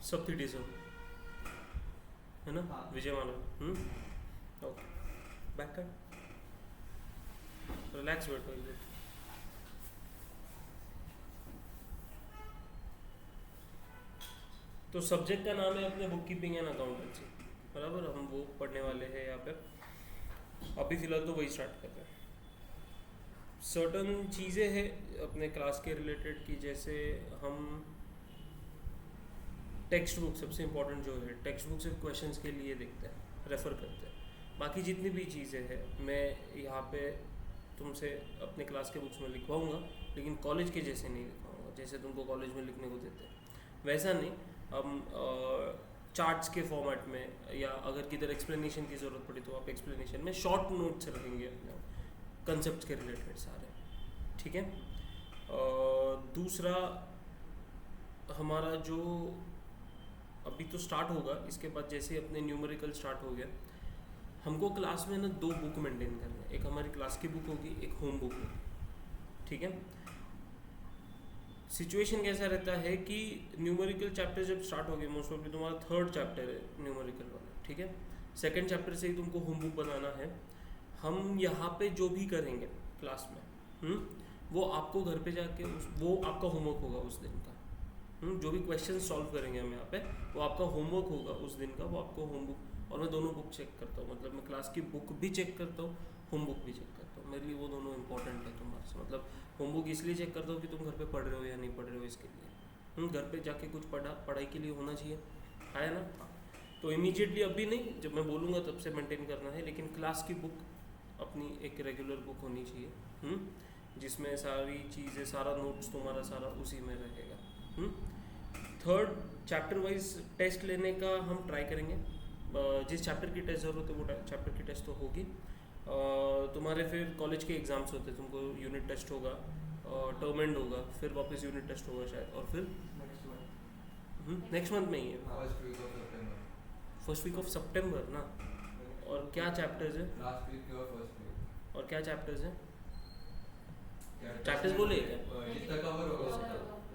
सप्तडी है ना, हाँ। विजय माला। ओके, बैक कर, रिलैक्स बैठो एकदम। तो सब्जेक्ट का नाम है अपने बुक कीपिंग एंड अकाउंटेंसी, बराबर। हम वो पढ़ने वाले हैं यहाँ पे, अभी फ़िलहाल तो वही स्टार्ट कर रहे हैं। सर्टन चीज़ें हैं अपने क्लास के रिलेटेड की, जैसे हम टेक्स्ट बुक, सबसे इम्पोर्टेंट जो है टेक्स्ट बुक, सिर्फ क्वेश्चंस के लिए देखते हैं, रेफ़र करते हैं। बाकी जितनी भी चीज़ें हैं मैं यहाँ पे तुमसे अपने क्लास के बुक्स में लिखवाऊँगा, लेकिन कॉलेज के जैसे नहीं लिखवाऊँगा, जैसे तुमको कॉलेज में लिखने को देते हैं वैसा नहीं। हम चार्ट्स के फॉर्मेट में, या अगर किधर एक्सप्लेनेशन की ज़रूरत पड़ी तो आप एक्सप्लेनेशन में शॉर्ट नोट्स रखेंगे अपने कंसेप्ट के रिलेटेड सारे, ठीक है। दूसरा हमारा जो अभी तो स्टार्ट होगा, इसके बाद जैसे अपने न्यूमेरिकल स्टार्ट हो गया, हमको क्लास में ना 2 बुक मेंटेन करना है। एक हमारी क्लास की बुक होगी, एक होम बुक होगी, ठीक है। सिचुएशन कैसा रहता है कि न्यूमेरिकल चैप्टर जब स्टार्ट हो गए, मोस्ट ऑफली तुम्हारा 3rd चैप्टर है न्यूमेरिकल वाला, ठीक है। 2nd चैप्टर से ही तुमको होम बुक बनाना है। हम यहाँ पे जो भी करेंगे क्लास में, वो आपको घर पे जाके वो आपका होमवर्क होगा उस दिन का। जो भी क्वेश्चन सॉल्व करेंगे हम यहाँ पे, वो आपका होमवर्क होगा उस दिन का, वो आपको होम बुक। और मैं दोनों बुक चेक करता हूँ, मतलब मैं क्लास की बुक भी चेक करता हूँ, होम बुक भी चेक करता हूँ। मेरे लिए वो दोनों इंपॉर्टेंट है तुम्हारे से। मतलब होम बुक इसलिए चेक करता हूँ कि तुम घर पे पढ़ रहे हो या नहीं पढ़ रहे हो, इसके लिए। घर पे जाके कुछ पढ़ाई के लिए होना चाहिए, है ना। तो इमीडिएटली अभी नहीं, जब मैं बोलूँगा तब से मेंटेन करना है, लेकिन क्लास की बुक अपनी एक रेगुलर बुक होनी चाहिए, जिसमें सारी चीज़ें, सारा नोट्स तुम्हारा सारा उसी में रहेगा। 3rd चैप्टर वाइज टेस्ट लेने का हम ट्राई करेंगे। जिस चैप्टर की टेस्ट ज़रूरत है वो चैप्टर की टेस्ट तो होगी। तुम्हारे फिर कॉलेज के एग्ज़ाम्स होते हैं, तुमको यूनिट टेस्ट होगा, टर्म एंड होगा, फिर वापस यूनिट टेस्ट होगा शायद, और फिर नेक्स्ट मंथ में ही है, फर्स्ट वीक ऑफ सितंबर ना। और क्या चैप्टर्स है, लास्ट वीक और फर्स्ट वीक, और क्या चैप्टर्स हैं, चैप्टर्स बोले क्या, जितना कवर होगा।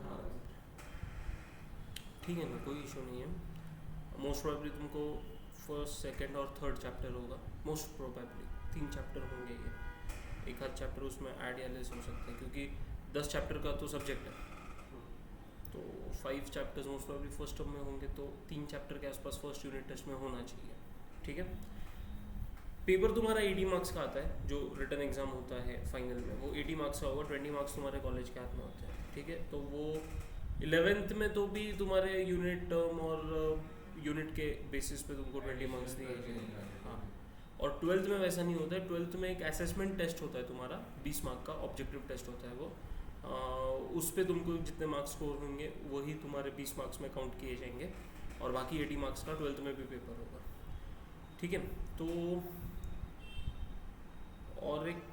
हाँ ठीक है ना, कोई इशू नहीं है। मोस्ट प्रोबेबली तुमको 1st, 2nd और 3rd चैप्टर होगा, मोस्ट प्रोबेबली 3 चैप्टर होंगे ये। एक आध चैप्टर उसमें ऐड या लेस हो सकता है, क्योंकि 10 चैप्टर का तो सब्जेक्ट है, तो 5 chapters most probably first term में होंगे, तो 3 चैप्टर के आसपास फर्स्ट यूनिट टेस्ट में होना चाहिए, ठीक है। पेपर तुम्हारा 80 मार्क्स का आता है, जो रिटन एग्जाम होता है फाइनल में, वो 80 मार्क्स का होगा। 20 मार्क्स तुम्हारे कॉलेज के हाथ में होते हैं, ठीक है। तो वो 11th में तो भी तुम्हारे यूनिट टर्म और यूनिट के बेसिस पे तुमको 20 मार्क्स दिए जाएंगे, हाँ। और 12th में वैसा नहीं होता है। 12th में एक असेसमेंट टेस्ट होता है तुम्हारा, 20 मार्क का ऑब्जेक्टिव टेस्ट होता है वो। उस पर तुमको जितने मार्क्स स्कोर होंगे वही तुम्हारे 20 मार्क्स में काउंट किए जाएंगे, और बाकी 80 मार्क्स का 12th में भी पेपर होगा, ठीक है। तो और एक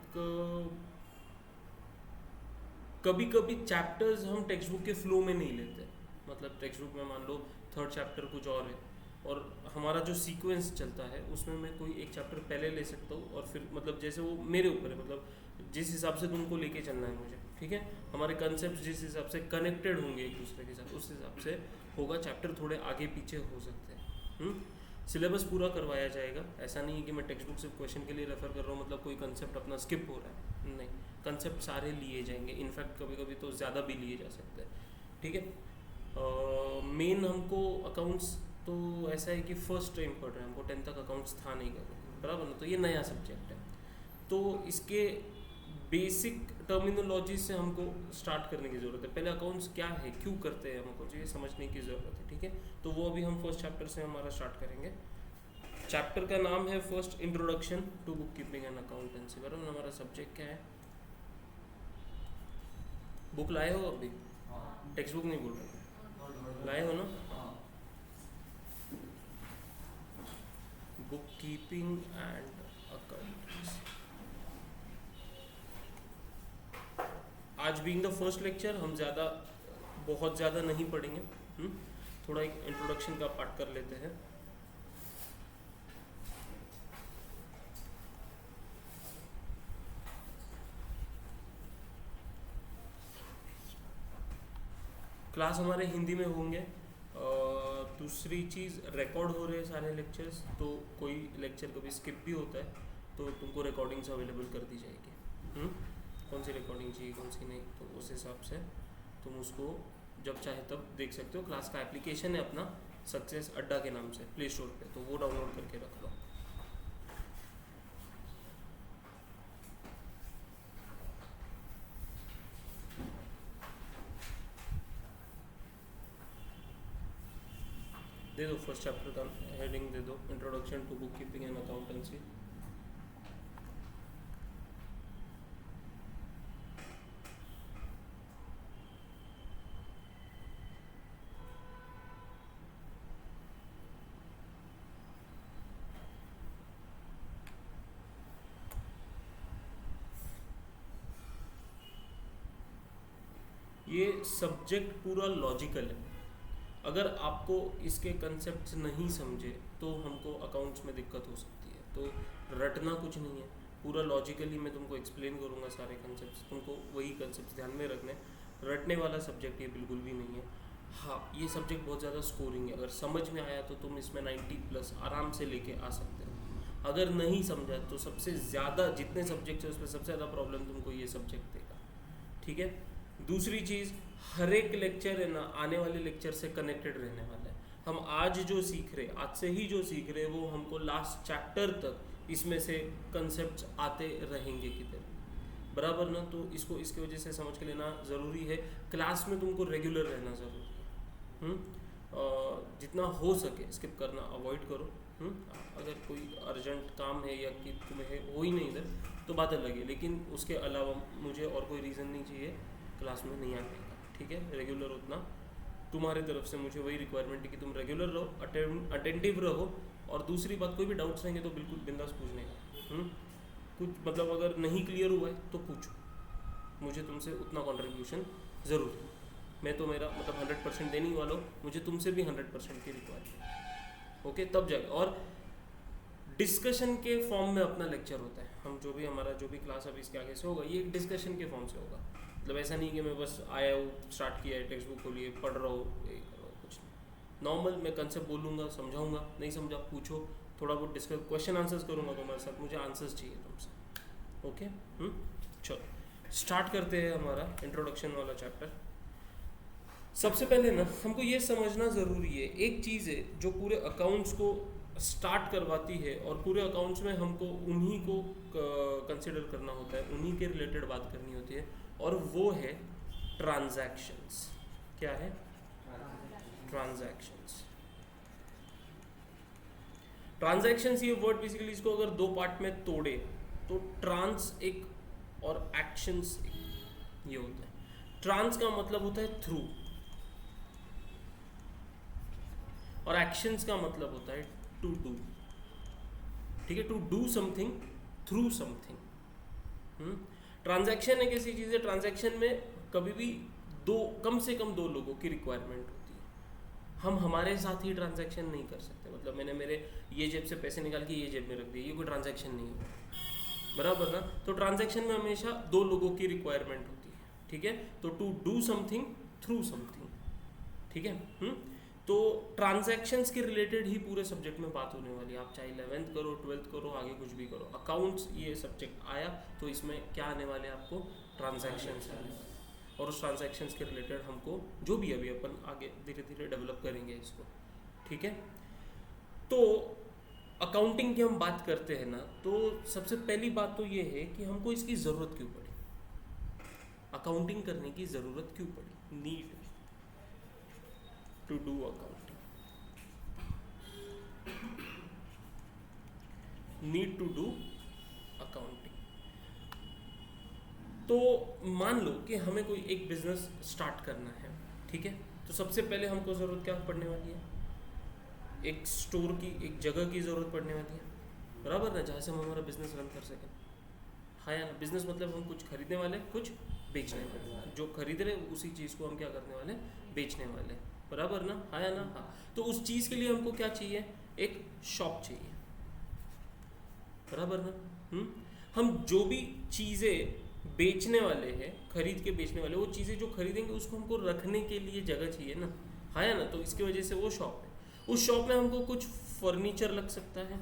कभी कभी चैप्टर्स हम टेक्स्ट बुक के फ्लो में नहीं लेते, मतलब टेक्स्ट बुक में मान लो 3rd चैप्टर कुछ और है, और हमारा जो सीक्वेंस चलता है उसमें मैं कोई एक चैप्टर पहले ले सकता हूँ, और फिर मतलब जैसे वो मेरे ऊपर है, मतलब जिस हिसाब से तुमको लेके चलना है मुझे, ठीक है। हमारे कंसेप्ट जिस हिसाब से कनेक्टेड होंगे एक दूसरे के साथ, उस हिसाब से होगा। चैप्टर थोड़े आगे पीछे हो सकते हैं, सिलेबस पूरा करवाया जाएगा। ऐसा नहीं है कि मैं टेक्स्ट बुक सिर्फ क्वेश्चन के लिए रेफर कर रहा हूँ, मतलब कोई कंसेप्ट अपना स्किप हो रहा है, नहीं, कंसेप्ट सारे लिए जाएंगे। इनफैक्ट कभी कभी तो ज़्यादा भी लिए जा सकते हैं, ठीक है। मेन हमको अकाउंट्स तो ऐसा है कि फर्स्ट टाइम पढ़ रहे हैं, हमको 10th तक अकाउंट्स था नहीं कभी, बराबर ना। तो ये नया सब्जेक्ट है, तो इसके बेसिक टर्मिनोलॉजी से हमको स्टार्ट करने की ज़रूरत है। पहले अकाउंट्स क्या है, क्यों करते हैं, हमको ये समझने की ज़रूरत है, ठीक है। तो वो अभी हम फर्स्ट चैप्टर से हमारा स्टार्ट करेंगे। चैप्टर का नाम है first introduction to book keeping and accountancy, बराबर। हमारा सब्जेक्ट क्या है, बुक लाए हो अभी, टेक्स्ट बुक नहीं बोल रहे, लाए हो ना, बुक कीपिंग एंड अकाउंटेंसी। आज बीइंग द फर्स्ट लेक्चर हम बहुत ज़्यादा नहीं पढ़ेंगे, थोड़ा एक इंट्रोडक्शन का पार्ट कर लेते हैं। क्लास हमारे हिंदी में होंगे, दूसरी चीज़ रिकॉर्ड हो रहे हैं सारे लेक्चर्स, तो कोई लेक्चर कभी स्किप भी होता है तो तुमको रिकॉर्डिंग्स अवेलेबल कर दी जाएगी। कौन सी रिकॉर्डिंग चाहिए कौन सी नहीं, तो उस हिसाब से तुम उसको जब चाहे तब देख सकते हो। क्लास का एप्लीकेशन है अपना सक्सेस अड्डा के नाम से प्ले स्टोर पे, तो वो डाउनलोड करके रख लो। दे दो फर्स्ट चैप्टर का हेडिंग दे दो, introduction to book keeping and accountancy. ये सब्जेक्ट पूरा लॉजिकल है। अगर आपको इसके कंसेप्ट्स नहीं समझे तो हमको अकाउंट्स में दिक्कत हो सकती है। तो रटना कुछ नहीं है, पूरा लॉजिकली मैं तुमको एक्सप्लेन करूँगा सारे कंसेप्ट्स, तुमको वही कंसेप्ट्स ध्यान में रखने। रटने वाला सब्जेक्ट ये बिल्कुल भी नहीं है। हाँ, ये सब्जेक्ट बहुत ज़्यादा स्कोरिंग है। अगर समझ में आया तो तुम इसमें 90+ आराम से लेके आ सकते हो। अगर नहीं समझा तो सबसे ज़्यादा जितने सब्जेक्ट्स हैं उसमें सबसे ज़्यादा प्रॉब्लम तुमको ये सब्जेक्ट देगा। ठीक है। दूसरी चीज़, हर एक लेक्चर है ना आने वाले लेक्चर से कनेक्टेड रहने वाला है। हम आज जो सीख रहे, आज से ही जो सीख रहे, वो हमको लास्ट चैप्टर तक इसमें से कंसेप्ट्स आते रहेंगे किधर, बराबर ना। तो इसको इसकी वजह से समझ के लेना ज़रूरी है। क्लास में तुमको रेगुलर रहना ज़रूरी है। जितना हो सके स्किप करना अवॉइड करो। अगर कोई अर्जेंट काम है या कि तुम्हें हो ही नहीं इधर तो बात अलग है, लेकिन उसके अलावा मुझे और कोई रीज़न नहीं चाहिए क्लास में नहीं आने का। ठीक है, रेगुलर उतना तुम्हारे तरफ से मुझे वही रिक्वायरमेंट है कि तुम रेगुलर रहो, अटेंटिव रहो। और दूसरी बात, कोई भी डाउट्स रहेंगे तो बिल्कुल बिंदास पूछने का। कुछ मतलब अगर नहीं क्लियर हुआ है तो पूछो, मुझे तुमसे उतना कंट्रीब्यूशन ज़रूर है। मैं तो मेरा मतलब 100% देने ही वाला हूँ, मुझे तुमसे भी 100% की रिक्वायरमेंट है। ओके, तब जाके। और डिस्कशन के फॉर्म में अपना लेक्चर होता है। हम जो भी हमारा जो भी क्लास अभी इसके आगे से होगा ये डिस्कशन के फॉर्म से होगा। मतलब ऐसा नहीं कि मैं बस आया हूँ, स्टार्ट किया है, टेक्स्ट बुक खोलिए, पढ़ रहा हूँ, कुछ नहीं। नॉर्मल मैं कंसेप्ट बोलूँगा, समझाऊँगा, नहीं समझा पूछो, थोड़ा बहुत डिस्कस, क्वेश्चन आंसर्स करूँगा तुम्हारे साथ, मुझे आंसर्स चाहिए तुमसे। ओके, चलो स्टार्ट करते हैं हमारा इंट्रोडक्शन वाला चैप्टर। सबसे पहले ना हमको ये समझना ज़रूरी है, एक चीज़ है जो पूरे अकाउंट्स को स्टार्ट करवाती है और पूरे अकाउंट्स में हमको उन्हीं को कंसिडर करना होता है, उन्हीं के रिलेटेड बात करनी होती है, और वो है ट्रांजैक्शंस। क्या है? ट्रांजैक्शंस। ट्रांजैक्शंस ये वर्ड बेसिकली इसको अगर दो पार्ट में तोड़े तो ट्रांस एक और एक्शंस एक, ये होता है। ट्रांस का मतलब होता है थ्रू और एक्शंस का मतलब होता है टू डू। ठीक है, to do something through something. Transaction एक ऐसी चीज़ है, ट्रांजैक्शन में कभी भी कम से कम दो लोगों की रिक्वायरमेंट होती है। हम हमारे साथ ही ट्रांजैक्शन नहीं कर सकते। मतलब मैंने मेरे ये जेब से पैसे निकाल के ये जेब में रख दिए, ये कोई ट्रांजैक्शन नहीं है, बराबर ना। तो ट्रांजैक्शन में हमेशा दो लोगों की रिक्वायरमेंट होती है। ठीक है, तो to do something through something. ठीक है। तो ट्रांजैक्शंस के रिलेटेड ही पूरे सब्जेक्ट में बात होने वाली है। आप चाहे 11th करो, 12th करो, आगे कुछ भी करो, अकाउंट्स ये सब्जेक्ट आया तो इसमें क्या आने वाले आपको? ट्रांजैक्शंस आने। और उस ट्रांजैक्शंस के रिलेटेड हमको जो भी अभी अपन आगे धीरे धीरे डेवलप करेंगे इसको। ठीक है, तो अकाउंटिंग की हम बात करते हैं ना, तो सबसे पहली बात तो ये है कि हमको इसकी ज़रूरत क्यों पड़ी, अकाउंटिंग करने की ज़रूरत क्यों पड़ी। Need to do accounting, need to do accounting. तो मान लो कि हमें कोई एक बिजनेस स्टार्ट करना है। ठीक है, तो सबसे पहले हमको ज़रूरत क्या पड़ने वाली है? एक स्टोर की, एक जगह की ज़रूरत पड़ने वाली है, बराबर ना, जहाँ से हम हमारा बिजनेस रन कर सकें। हाँ या ना? बिजनेस मतलब हम कुछ खरीदने वाले, कुछ बेचने वाले। जो खरीद रहे उसी चीज़ को हम क्या करने वाले? बेचने वाले, बराबर ना। हाँ या ना? हाँ। तो उस चीज़ के लिए हमको क्या चाहिए? एक शॉप चाहिए, बराबर ना। हम जो भी चीज़ें बेचने वाले हैं, खरीद के बेचने वाले, वो चीज़ें जो खरीदेंगे उसको हमको रखने के लिए जगह चाहिए ना। हाँ या ना? तो इसकी वजह से वो शॉप है। उस शॉप में हमको कुछ फर्नीचर लग सकता है,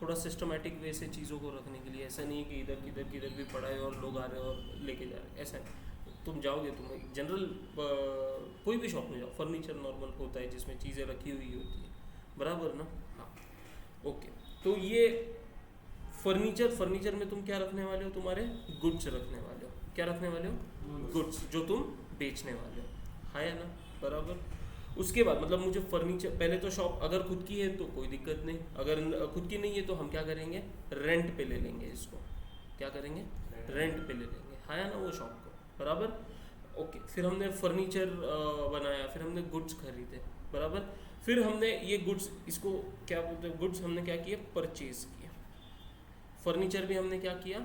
थोड़ा सिस्टमेटिक वे से चीज़ों को रखने के लिए। ऐसा नहीं है कि इधर किधर किधर भी पड़ा है और लोग आ रहे हैं और लेके जा रहे हैं, ऐसा नहीं। तुम जाओगे, तुम जनरल कोई भी शॉप में जाओ, फर्नीचर नॉर्मल होता है जिसमें चीज़ें रखी हुई होती है, बराबर ना? हाँ, ओके। तो ये फर्नीचर में तुम क्या रखने वाले हो? तुम्हारे गुड्स रखने वाले हो। क्या रखने वाले हो? गुड्स, जो तुम बेचने वाले हो, हाँ या ना? बराबर। उसके बाद मतलब मुझे फर्नीचर, पहले तो शॉप अगर खुद की है तो कोई दिक्कत नहीं, अगर खुद की नहीं है तो हम क्या करेंगे? रेंट पे ले लेंगे इसको। क्या करेंगे? रेंट पे ले लेंगे, हाँ या ना? वो शॉप को, बराबर। ओके, फिर हमने फर्नीचर बनाया, फिर हमने गुड्स खरीदे, बराबर। फिर हमने ये गुड्स, इसको क्या बोलते हैं, गुड्स हमने क्या किया? परचेज किया। फर्नीचर भी हमने क्या किया?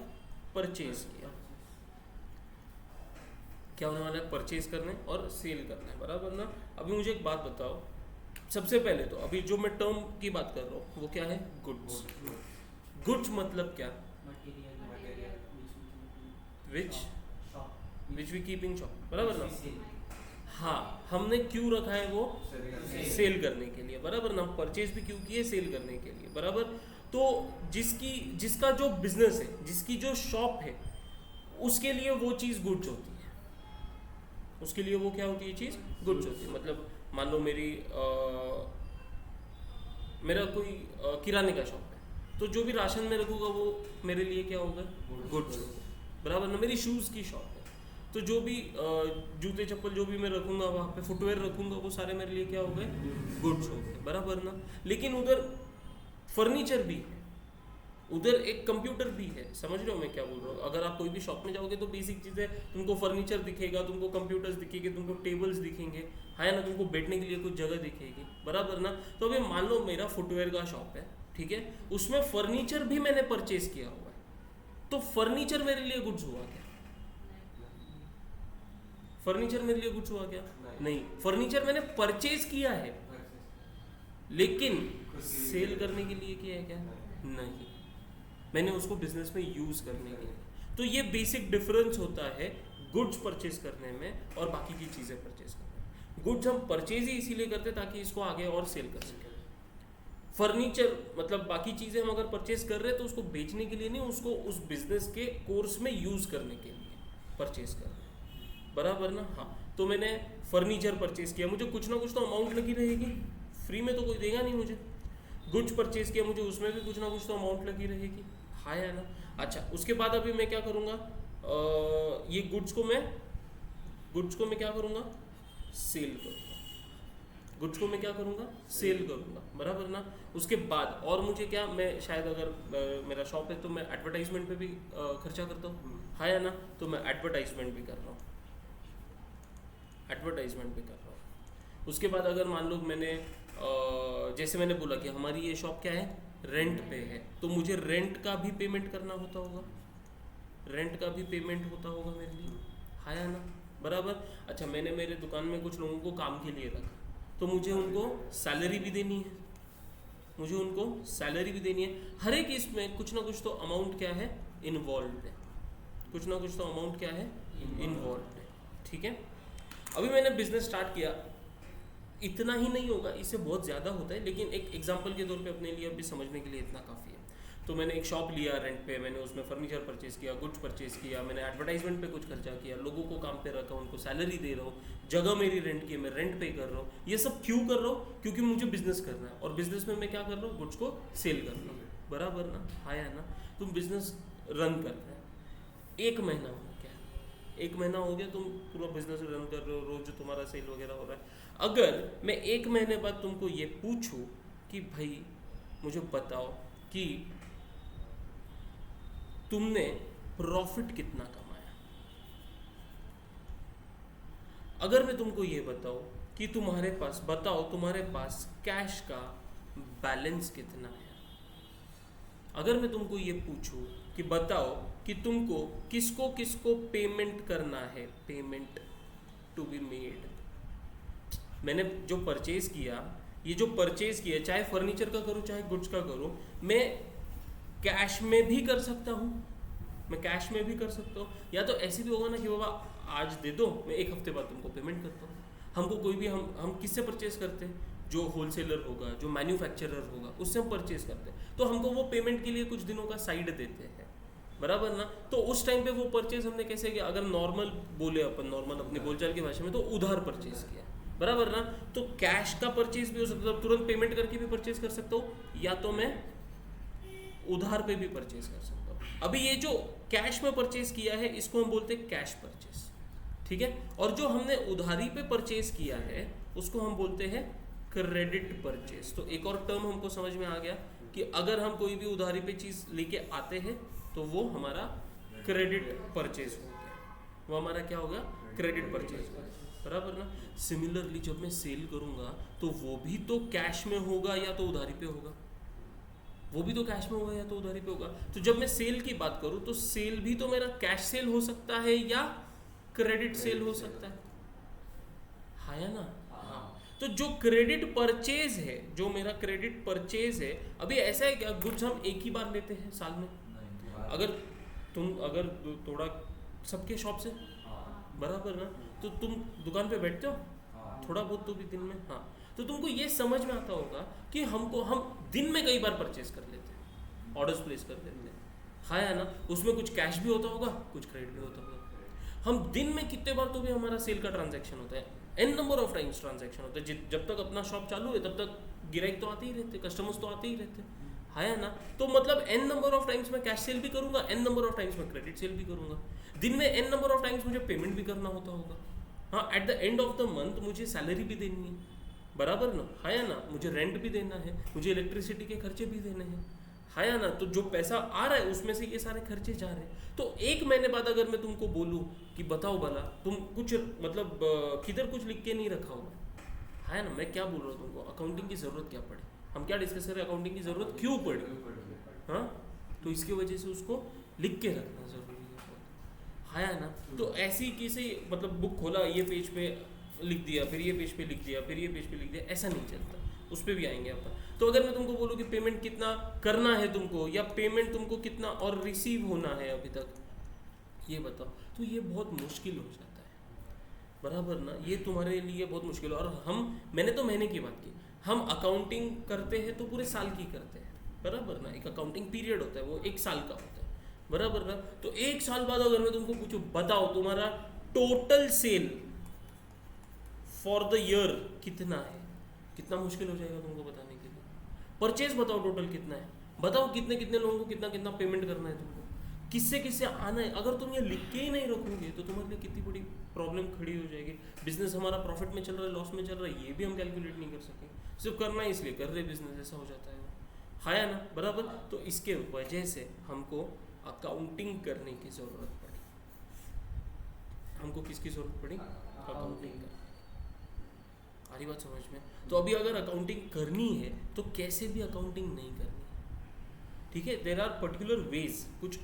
परचेज किया। क्या होने वाला है? परचेज करने और सेल करना है, बराबर ना? अभी मुझे एक बात बताओ, सबसे पहले तो अभी जो मैं टर्म की बात कर रहा हूँ वो क्या है? गुड्स। गुड्स मतलब क्या? Which we keep in shop, बराबर ना? हाँ, हमने क्यों रखा है वो? सेल करने के लिए, बराबर ना? परचेज भी क्यों किए? सेल करने के लिए, बराबर। तो जिसका जो बिजनेस है, जिसकी जो शॉप है, उसके लिए वो चीज़ गुड्स होती है। उसके लिए वो क्या होती है? चीज़ गुड्स होती है। मतलब मान लो मेरा कोई किराने का शॉप है, तो जो भी राशन में रखूँगा वो मेरे लिए क्या होगा? गुड्स होगा, बराबर ना? मेरी शूज़ की शॉप है, तो जो भी जूते चप्पल जो भी मैं रखूँगा वहाँ पे, फुटवेयर रखूँगा, वो सारे मेरे लिए क्या हो गए? गुड्स हो गए, बराबर ना? लेकिन उधर फर्नीचर भी है, उधर एक कंप्यूटर भी है। समझ रहे हो मैं क्या बोल रहा हूँ? अगर आप कोई भी शॉप में जाओगे तो बेसिक चीज़ें, तुमको फर्नीचर दिखेगा, तुमको कंप्यूटर्स दिखेंगे, तुमको टेबल्स दिखेंगे, है ना? तुमको बैठने के लिए कुछ जगह दिखेगी, बराबर ना? तो अभी मान लो मेरा फुटवेयर का शॉप है, ठीक है, उसमें फर्नीचर भी मैंने परचेज किया हुआ है, तो फर्नीचर मेरे लिए गुड्स हुआ क्या? फर्नीचर मेरे लिए गुड्स हुआ क्या? नहीं, फर्नीचर मैंने परचेज किया है, लेकिन सेल करने के लिए किया है क्या? नहीं, मैंने उसको बिजनेस में यूज करने के लिए। तो ये बेसिक डिफरेंस होता है गुड्स परचेज करने में और बाकी की चीज़ें परचेज करने में। गुड्स हम परचेज ही इसीलिए करते हैं ताकि इसको आगे और सेल कर सकें। फर्नीचर मतलब बाकी चीज़ें हम अगर परचेज कर रहे हैं तो उसको बेचने के लिए नहीं, उसको उस बिजनेस के कोर्स में यूज करने के लिए परचेज कर रहे हैं, बराबर ना? हाँ, तो मैंने फर्नीचर परचेज किया, मुझे कुछ ना कुछ तो अमाउंट लगी रहेगी, फ्री में तो कोई देगा नहीं मुझे। गुड्स परचेज किया, मुझे उसमें भी कुछ ना कुछ तो अमाउंट लगी रहेगी, हाँ या ना? अच्छा, उसके बाद अभी मैं क्या करूँगा? ये गुड्स को मैं क्या करूँगा? सेल करूँगा। गुड्स को मैं क्या करूँगा? सेल करूँगा, बराबर ना? उसके बाद और मुझे क्या, मैं शायद अगर मेरा शॉप है तो मैं एडवर्टाइजमेंट पे भी खर्चा करता हूँ, हाँ या ना? तो मैं एडवर्टाइजमेंट भी कर रहा हूँ, उसके बाद अगर मान लो मैंने जैसे मैंने बोला कि हमारी ये शॉप क्या है? रेंट पे है, तो मुझे रेंट का भी पेमेंट करना होता होगा, रेंट का भी पेमेंट होता होगा मेरे लिए, हाँ या ना? बराबर। अच्छा, मैंने मेरे दुकान में कुछ लोगों को काम के लिए रखा, तो मुझे उनको सैलरी भी देनी है, हर एक इसमें कुछ ना कुछ तो अमाउंट क्या है? इन्वॉल्व है, इन्वॉल्व है, ठीक है? अभी मैंने बिजनेस स्टार्ट किया, इतना ही नहीं होगा, इससे बहुत ज़्यादा होता है, लेकिन एक एग्जांपल के तौर पे अपने लिए अभी समझने के लिए इतना काफ़ी है। तो मैंने एक शॉप लिया रेंट पे, मैंने उसमें फर्नीचर परचेज़ किया, गुड्स परचेज़ किया, मैंने एडवर्टाइजमेंट पे कुछ खर्चा किया, लोगों को काम पे रखा, उनको सैलरी दे रहा हूँ, जगह मेरी रेंट की है, मैं रेंट पे कर रहा हूँ। ये सब क्यों कर रहा हूँ? क्योंकि मुझे बिजनेस करना है, और बिजनेस में मैं क्या कर रहा हूँ? गुड्स को सेल कर रहा हूँ, बराबर ना? हाँ या ना? तुम बिजनेस रन कर रहे हैं, 1 महीना हो गया, 1 महीना हो गया, तुम पूरा बिजनेस रन कर रहे हो, रोज जो तुम्हारा सेल वगैरह हो रहा है। अगर मैं 1 महीने बाद तुमको ये पूछूं कि भाई मुझे बताओ कि तुमने प्रॉफिट कितना कमाया, अगर मैं तुमको ये बताऊं कि तुम्हारे पास कैश का बैलेंस कितना है, अगर मैं तुमको ये पूछूं कि बताओ कि तुमको किसको किसको पेमेंट करना है, पेमेंट टू बी मेड, मैंने जो परचेज किया, ये जो परचेज किया, चाहे फर्नीचर का करूँ चाहे गुड्स का करूँ, मैं कैश में भी कर सकता हूँ, या तो ऐसे भी होगा ना कि बाबा आज दे दो, मैं 1 हफ्ते बाद तुमको पेमेंट करता हूँ। हमको कोई भी हम किससे परचेज करते हैं? जो होलसेलर होगा, जो मैन्युफैक्चरर होगा, उससे हम परचेज करते हैं, तो हमको वो पेमेंट के लिए कुछ दिनों का साइड देते हैं, बराबर ना। तो उस टाइम पे वो परचेज हमने कैसे किया, अगर नॉर्मल बोले अपन, नॉर्मल अपनी बोलचाल की भाषा में, तो उधार परचेज किया, बराबर ना। तो कैश का परचेज भी हो सकता है, तुरंत पेमेंट करके भी परचेज कर सकता हूँ, या तो मैं उधार पे भी परचेज कर सकता हूँ। अभी ये जो कैश में परचेज किया है इसको हम बोलते हैं कैश परचेज, ठीक है। और जो हमने उधारी पे परचेज किया है उसको हम बोलते हैं क्रेडिट परचेज। तो एक और टर्म हमको समझ में आ गया कि अगर हम कोई भी उधारी पे चीज़ लेके आते हैं तो वो हमारा क्रेडिट परचेज हो गया, वो हमारा क्या होगा, क्रेडिट परचेज होगा, बराबर ना। सिमिलरली जब मैं सेल करूँगा तो वो भी तो कैश में होगा या तो उधारी पे होगा, वो भी तो कैश में होगा या तो उधारी पे होगा। तो जब मैं सेल की बात करूँ तो सेल भी तो मेरा कैश सेल हो सकता है या क्रेडिट सेल हो सकता है, हाँ या ना। हाँ, तो जो क्रेडिट परचेज है, जो मेरा क्रेडिट परचेज है, अभी ऐसा है कि गुड्स हम एक ही बार लेते हैं साल में, अगर थोड़ा सबके शॉप से, बराबर ना, तो तुम दुकान पे बैठते हो थोड़ा बहुत तो भी दिन में, हाँ, तो तुमको ये समझ में आता होगा कि हम दिन में कई बार परचेज कर लेते हैं, ऑर्डर्स प्लेस कर लेते हैं, हाँ या ना। उसमें कुछ कैश भी होता होगा, कुछ क्रेडिट भी होता होगा। हम दिन में कितने बार तो भी हमारा सेल का ट्रांजैक्शन होता है, n number of times transaction होता है। जब तक अपना शॉप चालू है तब तक गिराहक तो आते ही रहते, कस्टमर्स तो आते ही रहते, हाँ या ना। तो मतलब एन नंबर ऑफ टाइम्स मैं कैश सेल भी करूंगा, एन नंबर ऑफ टाइम्स मैं क्रेडिट सेल भी करूंगा। दिन में एन नंबर ऑफ टाइम्स मुझे पेमेंट भी करना होता होगा, हाँ। At the end of the month मुझे सैलरी भी देनी है, बराबर ना, हाँ या ना। मुझे रेंट भी देना है, मुझे इलेक्ट्रिसिटी के खर्चे भी देने हैं, हाँ या ना। तो जो पैसा आ रहा है उसमें से ये सारे खर्चे जा रहे हैं। तो एक महीने बाद अगर मैं तुमको बोलूँ कि बताओ भला तुम कुछ मतलब किधर कुछ लिख के नहीं रखा हुआ है, हाँ ना, मैं क्या बोल रहा हूँ तुमको, अकाउंटिंग की ज़रूरत क्या पड़ी, हम क्या डिस्कस कर रहे हैं, अकाउंटिंग की ज़रूरत क्यों पड़ी, हाँ। तो इसकी वजह से उसको लिख के रखना ज़रूरी है, हाँ या ना। तो ऐसी किसी मतलब बुक खोला, ये पेज पे लिख दिया, फिर ये पेज पे लिख दिया, फिर ये पेज पे लिख दिया, ऐसा नहीं चलता, उस पर भी आएंगे अपन। तो अगर मैं तुमको बोलूँ कि पेमेंट कितना करना है तुमको, या पेमेंट तुमको कितना और रिसीव होना है अभी तक, ये बताओ, तो ये बहुत मुश्किल हो जाता है, बराबर ना। ये तुम्हारे लिए बहुत मुश्किल है। और मैंने तो महीने की बात की, हम अकाउंटिंग करते हैं तो पूरे साल की करते हैं, बराबर ना। एक अकाउंटिंग पीरियड होता है, वो एक साल का होता है, बराबर ना। तो एक साल बाद अगर मैं तुमको पूछूं, बताओ तुम्हारा total sale for the year कितना है, कितना मुश्किल हो जाएगा तुमको बताने के लिए। परचेज बताओ टोटल कितना है, बताओ कितने कितने लोगों को कितना कितना पेमेंट करना है तुमको, किससे किससे आना है। अगर तुम ये लिख के ही नहीं रखोगे तो तुम्हारे लिए कितनी बड़ी प्रॉब्लम खड़ी हो जाएगी। बिजनेस हमारा प्रॉफिट में चल रहा है, लॉस में चल रहा है, ये भी हम कैलकुलेट नहीं कर सकें, सिर्फ करना है इसलिए कर रहे बिजनेस, ऐसा हो जाता है, हाँ या ना, बराबर। तो इसके वजह से हमको अकाउंटिंग करने की ज़रूरत पड़ी। हमको किसकी ज़रूरत पड़ी, अकाउंटिंग का। आ रही बात समझ में। तो अभी अगर अकाउंटिंग करनी है तो कैसे भी अकाउंटिंग नहीं करनी है, ठीक है। देयर आर पर्टिकुलर वेज, कुछ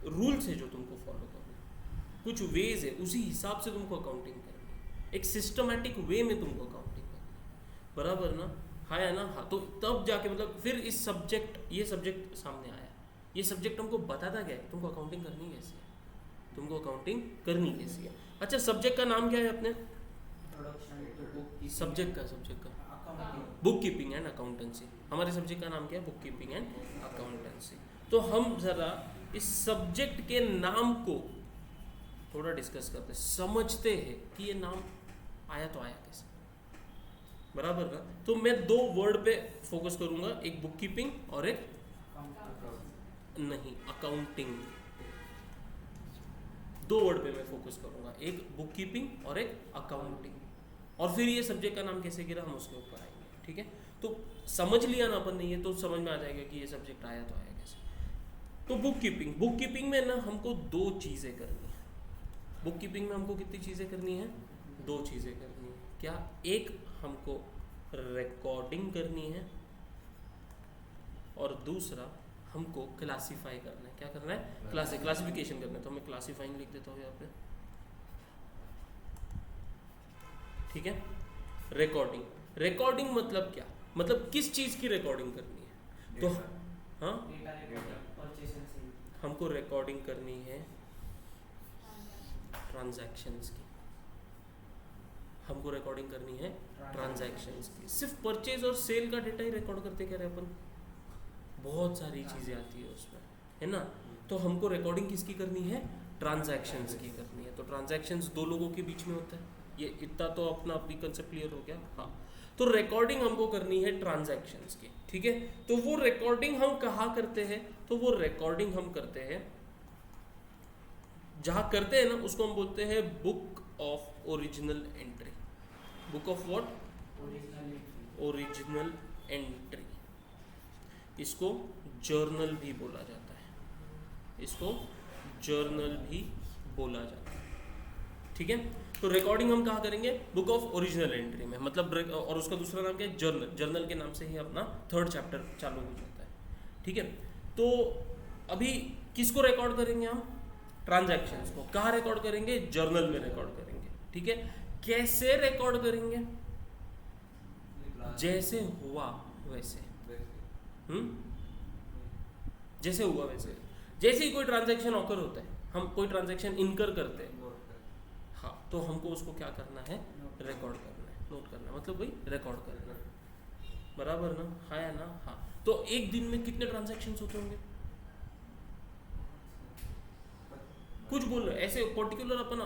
रूल्स है जो तुमको फॉलो करना है, कुछ वेज है, उसी हिसाब से तुमको अकाउंटिंग करनी है, एक सिस्टमैटिक वे में तुमको अकाउंटिंग करनी है, बराबर ना, हाँ या ना। हाँ, तो तब जाके मतलब फिर ये सब्जेक्ट सामने आया। ये सब्जेक्ट हमको बताता क्या है, तुमको अकाउंटिंग करनी कैसी है, तुमको अकाउंटिंग करनी कैसी है। अच्छा, सब्जेक्ट का नाम क्या है अपने, सब्जेक्ट का बुक कीपिंग एंड अकाउंटेंसी। हमारे सब्जेक्ट का नाम क्या है, बुक कीपिंग एंड अकाउंटेंसी। तो हम ज़रा इस सब्जेक्ट के नाम को थोड़ा डिस्कस करते हैं, समझते हैं कि ये नाम आया तो आया कैसे, बराबर ना। तो मैं दो वर्ड पे फोकस करूंगा, एक बुक कीपिंग और एक नहीं अकाउंटिंग। दो वर्ड पे मैं फोकस करूंगा, एक बुक कीपिंग और एक अकाउंटिंग। और फिर ये सब्जेक्ट का नाम कैसे गिरा हम उसके ऊपर आएंगे, ठीक है। तो समझ लिया ना अपन ने, ये तो समझ में आ जाएगा कि ये सब्जेक्ट आया तो आया कैसे। तो बुक कीपिंग में ना हमको दो चीज़ें करनी है। बुक कीपिंग में हमको कितनी चीज़ें करनी है, दो चीज़ें करनी है। क्या, एक हमको रिकॉर्डिंग करनी है और दूसरा हमको क्लासीफाई करना है। क्या करना है, क्लासिफिकेशन करना है। तो मैं क्लासीफाइंग लिख देता हूँ यहाँ पे, ठीक है। रिकॉर्डिंग मतलब क्या, मतलब किस चीज़ की रिकॉर्डिंग करनी है। तो हाँ, हमको रिकॉर्डिंग करनी है ट्रांजैक्शंस की, हमको रिकॉर्डिंग करनी है ट्रांजैक्शंस की। सिर्फ परचेज और सेल का डेटा ही रिकॉर्ड करते कह रहे हैं अपन, बहुत सारी चीज़ें आती है उसमें, है ना। तो हमको रिकॉर्डिंग किसकी करनी है, ट्रांजैक्शंस की करनी है। तो ट्रांजैक्शंस दो लोगों के बीच में होता है, ये इतना तो अपना अभी कंसेप्ट क्लियर हो गया। हाँ, तो रिकॉर्डिंग हमको करनी है ट्रांजैक्शंस की, ठीक है। तो वो रिकॉर्डिंग हम कहाँ करते हैं, तो वो रिकॉर्डिंग हम करते हैं जहाँ करते हैं ना, उसको हम बोलते हैं book of original entry. Book of what, original entry. इसको जर्नल भी बोला जाता है, इसको जर्नल भी बोला जाता है, ठीक है। तो रिकॉर्डिंग हम कहाँ करेंगे, बुक ऑफ ओरिजिनल एंट्री में, मतलब और उसका दूसरा नाम क्या है, जर्नल। जर्नल के नाम से ही अपना थर्ड चैप्टर चालू हो जाता है, ठीक है। तो अभी किसको रिकॉर्ड करेंगे हम, ट्रांजैक्शंस को। कहाँ रिकॉर्ड करेंगे, जर्नल में रिकॉर्ड करेंगे, ठीक है। कैसे रिकॉर्ड करेंगे, जैसे हुआ वैसे, जैसे हुआ वैसे। जैसे ही कोई ट्रांजैक्शन ऑकर होता है, हम कोई ट्रांजैक्शन इनकर करते हैं, हाँ, तो हमको उसको क्या करना है, रिकॉर्ड करना है, नोट करना है, मतलब वही रिकॉर्ड करना है, बराबर ना, हाँ या ना, हाँ। तो एक दिन में कितने ट्रांजैक्शन होते होंगे, कुछ बोल रहे ऐसे पर्टिकुलर अपन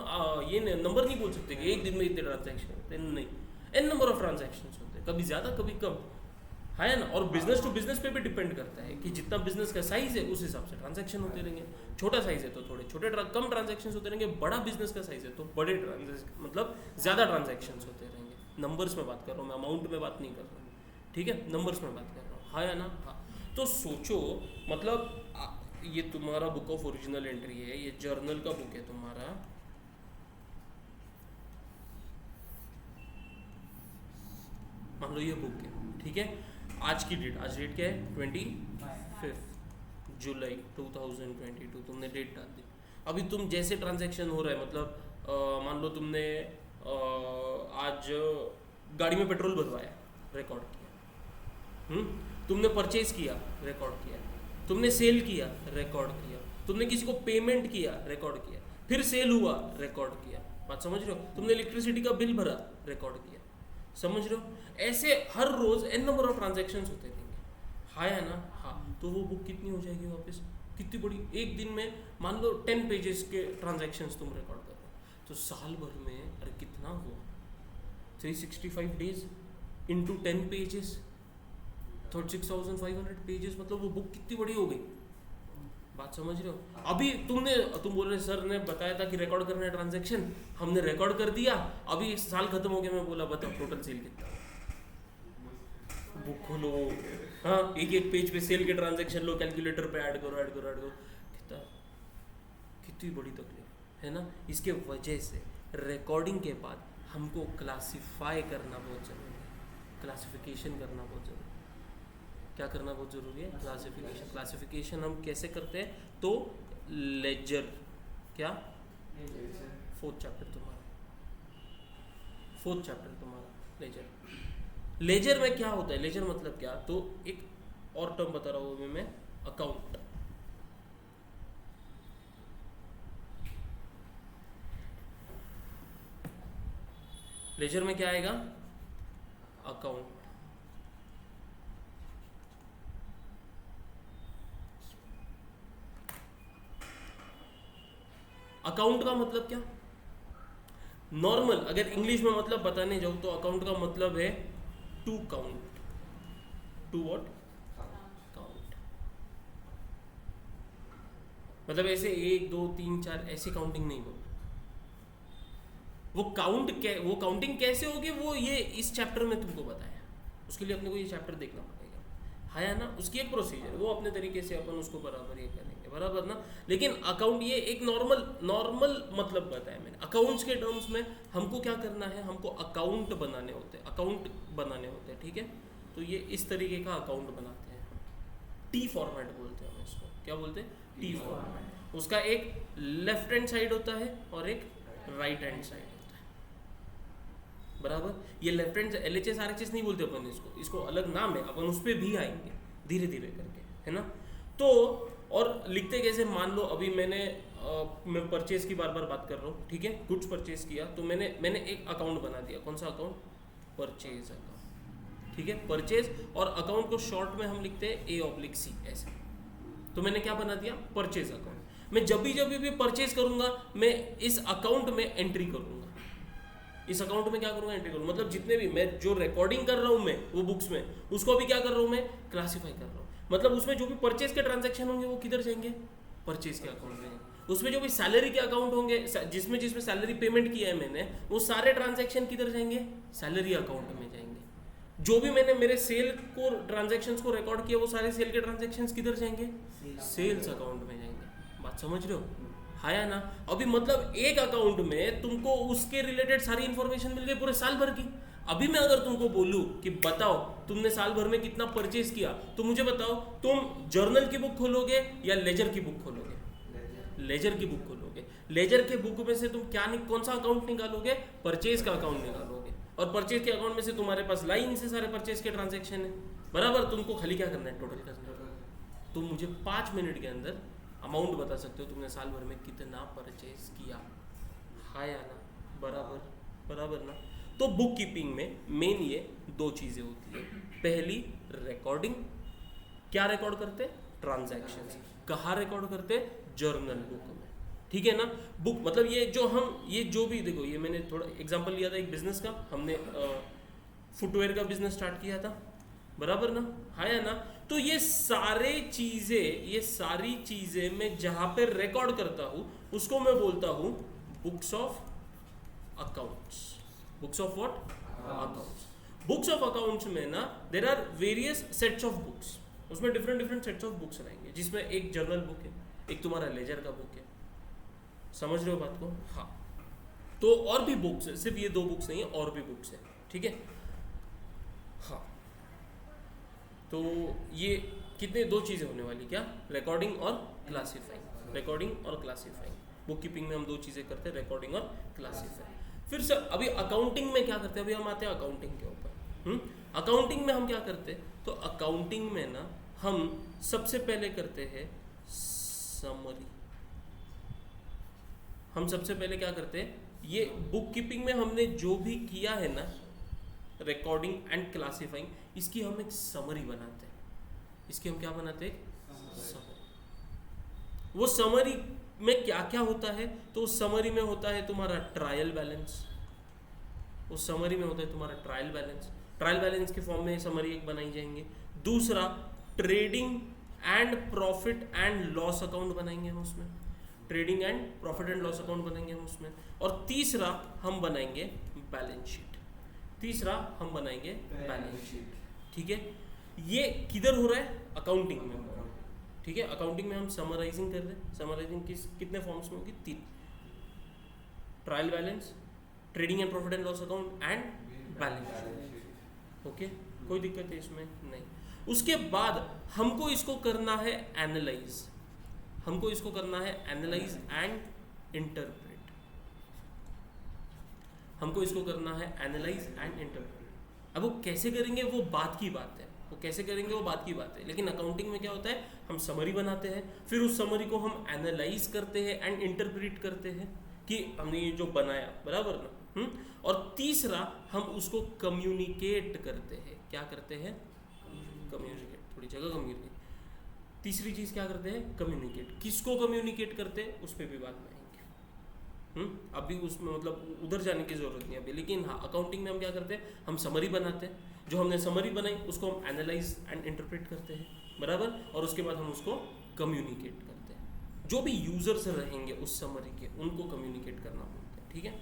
ये नंबर नहीं बोल सकते कि एक दिन में इतने ट्रांजैक्शन होते हैं, नहीं, एन नंबर ऑफ ट्रांजैक्शन होते हैं, कभी ज़्यादा कभी कम, है ना। और बिजनेस टू बिजनेस पे भी डिपेंड करता है कि जितना बिजनेस का साइज है उस हिसाब से ट्रांजैक्शन होते रहेंगे। छोटा साइज है तो थोड़े छोटे कम ट्रांजैक्शन होते रहेंगे, बड़ा बिजनेस का साइज है तो बड़े मतलब ज़्यादा ट्रांजैक्शन होते रहेंगे। नंबर्स में बात कर रहा हूँ मैं, अमाउंट में बात नहीं कर रहा हूँ, ठीक है, नंबर्स में बात कर रहा हूँ, हाँ या ना, हाँ। तो सोचो, मतलब ये तुम्हारा बुक ऑफ ओरिजिनल एंट्री है, ये जर्नल का बुक है तुम्हारा, मान लो ये बुक है, ठीक है। आज की डेट, आज डेट क्या है, 25 जुलाई 2022, तुमने डेट डाल दी। अभी तुम जैसे ट्रांजैक्शन हो रहा है, मतलब मान लो तुमने आज गाड़ी में पेट्रोल भरवाया, रिकॉर्ड किया, तुमने परचेज किया, रिकॉर्ड किया, तुमने सेल किया, रिकॉर्ड किया, तुमने किसी को पेमेंट किया, रिकॉर्ड किया, फिर सेल हुआ, रिकॉर्ड किया, बात समझ रहे हो। तुमने इलेक्ट्रिसिटी का बिल भरा, रिकॉर्ड किया, समझ रहे हो। ऐसे हर रोज एन नंबर ऑफ ट्रांजैक्शंस होते रहेंगे, हाँ या ना, हाँ। तो वो बुक कितनी हो जाएगी वापस, कितनी बड़ी, एक दिन में मान लो 10 पेजेस के ट्रांजैक्शंस तुम रिकॉर्ड कर रहे हो, तो साल भर में अरे कितना हुआ, 365 डेज इंटू 10 पेजेस, 36,500 पेजेस, मतलब वो बुक कितनी बड़ी हो गई, बात समझ रहे हो। अभी तुम बोल रहे सर ने बताया था कि रिकॉर्ड करना है ट्रांजैक्शन, हमने रिकॉर्ड कर दिया, अभी साल खत्म हो गया, मैं बोला बताओ टोटल सेल कितना, बुक खोलो, हाँ, एक पेज पे सेल के ट्रांजैक्शन लो, कैलकुलेटर पे ऐड करो, कितना, कितनी बड़ी तकलीफ है ना। इसके वजह से रिकॉर्डिंग के बाद हमको क्लासिफाई करना बहुत ज़रूरी है, क्लासिफिकेशन करना बहुत ज़रूरी है। क्या करना बहुत ज़रूरी है, क्लासिफिकेशन। क्लासिफिकेशन हम कैसे करते हैं, तो लेजर, क्या, फोर्थ चैप्टर तुम्हारा लेजर। लेजर में क्या होता है, लेजर मतलब क्या, तो एक और टर्म बता रहा हूँ अभी मैं, अकाउंट। लेजर में क्या आएगा, अकाउंट। अकाउंट का मतलब क्या, नॉर्मल अगर इंग्लिश में मतलब बताने जाऊँ तो अकाउंट का मतलब है to count, to what, count. मतलब ऐसे 1 2 3 4 ऐसी काउंटिंग नहीं होगी। वो काउंटिंग कैसे होगी, वो ये इस चैप्टर में तुमको बताया, उसके लिए अपने को ये चैप्टर देखना पड़ेगा, है ना। उसकी एक प्रोसीजर, वो अपने तरीके से अपन उसको बराबर ये करेंगे, बराबर ना। लेकिन अकाउंट ये एक नॉर्मल मतलब बताया मैंने। अकाउंट्स के टर्म्स में हमको क्या करना है, हमको अकाउंट बनाने होते हैं, ठीक है। तो ये इस तरीके का अकाउंट बनाते हैं, टी फॉर्मेट बोलते हैं हम इसको, क्या बोलते हैं, टी फॉर्मेट। उसका एक लेफ्ट हैंड साइड होता है और एक राइट हैंड साइड होता है, बराबर। ये लेफ्ट हैंड LHS RHS नहीं बोलते अपन इसको अलग नाम है, अपन उस पर भी आएंगे धीरे धीरे करके, है ना। तो और लिखते कैसे, मान लो अभी मैंने मैं परचेज की बार बार बात कर रहा हूँ, ठीक है। गुड्स परचेज किया तो मैंने एक अकाउंट बना दिया। कौन सा अकाउंट? परचेज अकाउंट, ठीक है। परचेज और अकाउंट को शॉर्ट में हम लिखते हैं A/C ऐसे। तो मैंने क्या बना दिया? Purchase account. मैं जब भी परचेज करूंगा मैं इस अकाउंट में एंट्री करूंगा। इस अकाउंट में क्या करूंगा? एंट्री करूंगा। मतलब जितने भी मैं जो रिकॉर्डिंग कर रहा हूं मैं वो बुक्स में, उसको भी क्या कर रहा हूं मैं? क्लासीफाई कर रहा हूं। मतलब उसमें जो भी परचेज के ट्रांजैक्शन होंगे वो किधर जाएंगे? परचेज के अकाउंट में। उसमें जो भी सैलरी के अकाउंट होंगे, जिसमें सैलरी पेमेंट किया है मैंने, वो सारे ट्रांजैक्शन किधर जाएंगे? सैलरी अकाउंट में जाएंगे। जो भी मैंने मेरे सेल को ट्रांजैक्शंस को रिकॉर्ड किया वो सारे सेल के ट्रांजैक्शंस किधर जाएंगे? सेल्स अकाउंट में जाएंगे। बात समझ रहे हो? हाँ या ना? अभी मतलब एक अकाउंट में तुमको उसके रिलेटेड सारी इंफॉर्मेशन मिल गई पूरे साल भर की। अभी मैं अगर तुमको बोलूं कि बताओ तुमने साल भर में कितना परचेज किया, तो मुझे बताओ तुम जर्नल की बुक खोलोगे या लेजर की बुक खोलोगे? लेजर की बुक खोलोगे। लेजर के बुक में से तुम कौन सा अकाउंट निकालोगे? परचेज का अकाउंट निकालोगे। और परचेज के अकाउंट में से तुम्हारे पास लाइन से सारे परचेज के ट्रांजैक्शन है, बराबर। तुमको खाली क्या करना है? टोटल करना है। तुम मुझे 5 मिनट के अंदर अमाउंट बता सकते हो तुमने साल भर में कितना परचेज किया। हाँ या ना? बराबर ना? तो बुक कीपिंग में मेन ये 2 चीज़ें होती है। पहली रिकॉर्डिंग, क्या रिकॉर्ड करते? ट्रांजैक्शंस। कहाँ रिकॉर्ड करते? जर्नल बुक में, ठीक है ना। बुक मतलब ये जो भी देखो, ये मैंने थोड़ा एग्जांपल लिया था एक बिजनेस का। हमने फुटवेयर का बिजनेस स्टार्ट किया था, बराबर ना? हाँ या ना? तो ये सारी चीज़ें मैं जहाँ पे रिकॉर्ड करता हूँ उसको मैं बोलता हूँ books of accounts. Books of what? Accounts. Books of accounts में ना there are various sets of books. उसमें डिफरेंट सेट्स ऑफ बुक्स रहेंगे, जिसमें एक जर्नल बुक है, एक तुम्हारा लेजर का बुक है। समझ रहे हो बात को? हाँ। तो और भी बुक्स है, सिर्फ ये 2 बुक्स नहीं है, और भी बुक्स है, ठीक है। हाँ, तो ये कितने 2 चीज़ें होने वाली, क्या? रिकॉर्डिंग और क्लासीफाइंग। रिकॉर्डिंग और क्लासीफाइंग। बुक कीपिंग में हम 2 चीज़ें करते हैं, रिकॉर्डिंग और क्लासीफाइंग। फिर सर अभी अकाउंटिंग में क्या करते हैं? अभी हम आते हैं अकाउंटिंग के ऊपर। अकाउंटिंग में हम क्या करते हैं? तो अकाउंटिंग में ना हम सबसे पहले करते हैं समरी। हम सबसे पहले क्या करते हैं? ये बुक कीपिंग में हमने जो भी किया है ना, रिकॉर्डिंग एंड क्लासीफाइंग, इसकी हम एक समरी बनाते हैं। इसकी हम क्या बनाते हैं? समरी। वो समरी में क्या क्या होता है? तो उस समरी में होता है तुम्हारा ट्रायल बैलेंस। उस समरी में होता है तुम्हारा ट्रायल बैलेंस। ट्रायल बैलेंस के फॉर्म में समरी एक बनाई जाएंगे। दूसरा trading and profit and loss account बनाएंगे हम उसमें। Trading and profit and loss account बनाएंगे हम उसमें। और तीसरा हम बनाएंगे बैलेंस शीट। ठीक है। ये किधर हो रहा है? अकाउंटिंग में हो रहा है, ठीक है। अकाउंटिंग में हम समराइजिंग कर रहे हैं। समराइजिंग कितने फॉर्म्स में होगी? 3। Trial balance, trading and profit and loss account and balance sheet. Okay, कोई दिक्कत है इसमें? नहीं। उसके बाद हमको इसको करना है एनालाइज। हमको इसको करना है एनालाइज एंड इंटरप्रेट। हमको इसको करना है एनालाइज एंड इंटरप्रेट। अब वो कैसे करेंगे वो बात की बात है, वो कैसे करेंगे वो बात की बात है। लेकिन अकाउंटिंग में क्या होता है? हम समरी बनाते हैं, फिर उस समरी को हम एनालाइज करते हैं एंड इंटरप्रेट करते हैं कि हमने ये जो बनाया, बराबर ना। और तीसरा हम उसको कम्युनिकेट करते हैं। क्या करते हैं? कम्युनिकेट। थोड़ी जगह कम्युनिकेट। तीसरी चीज क्या करते हैं? कम्युनिकेट। किसको कम्युनिकेट करते हैं उस पर भी बात में आएंगे। अभी उसमें मतलब उधर जाने की जरूरत नहीं अभी। लेकिन हाँ, अकाउंटिंग में हम क्या करते हैं? हम समरी बनाते हैं। जो हमने समरी बनाई उसको हम एनालाइज एंड इंटरप्रेट करते हैं, बराबर। और उसके बाद हम उसको कम्युनिकेट करते हैं। जो भी यूजर्स रहेंगे उस समरी के, उनको कम्युनिकेट करना बोलते हैं, ठीक है।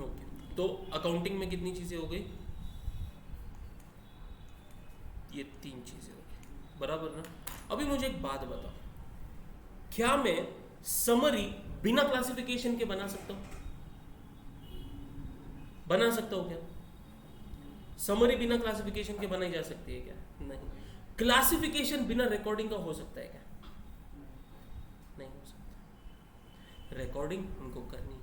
ओके, तो अकाउंटिंग में कितनी चीजें हो गई? ये 3 चीजें हो गई, बराबर ना। अभी मुझे एक बात बताओ, क्या मैं समरी बिना क्लासिफिकेशन के बना सकता हूं? बना सकता हूं क्या? समरी बिना क्लासिफिकेशन के बनाई जा सकती है क्या? नहीं। क्लासिफिकेशन बिना रिकॉर्डिंग का हो सकता है क्या? नहीं हो सकता। रिकॉर्डिंग हमको करनी है,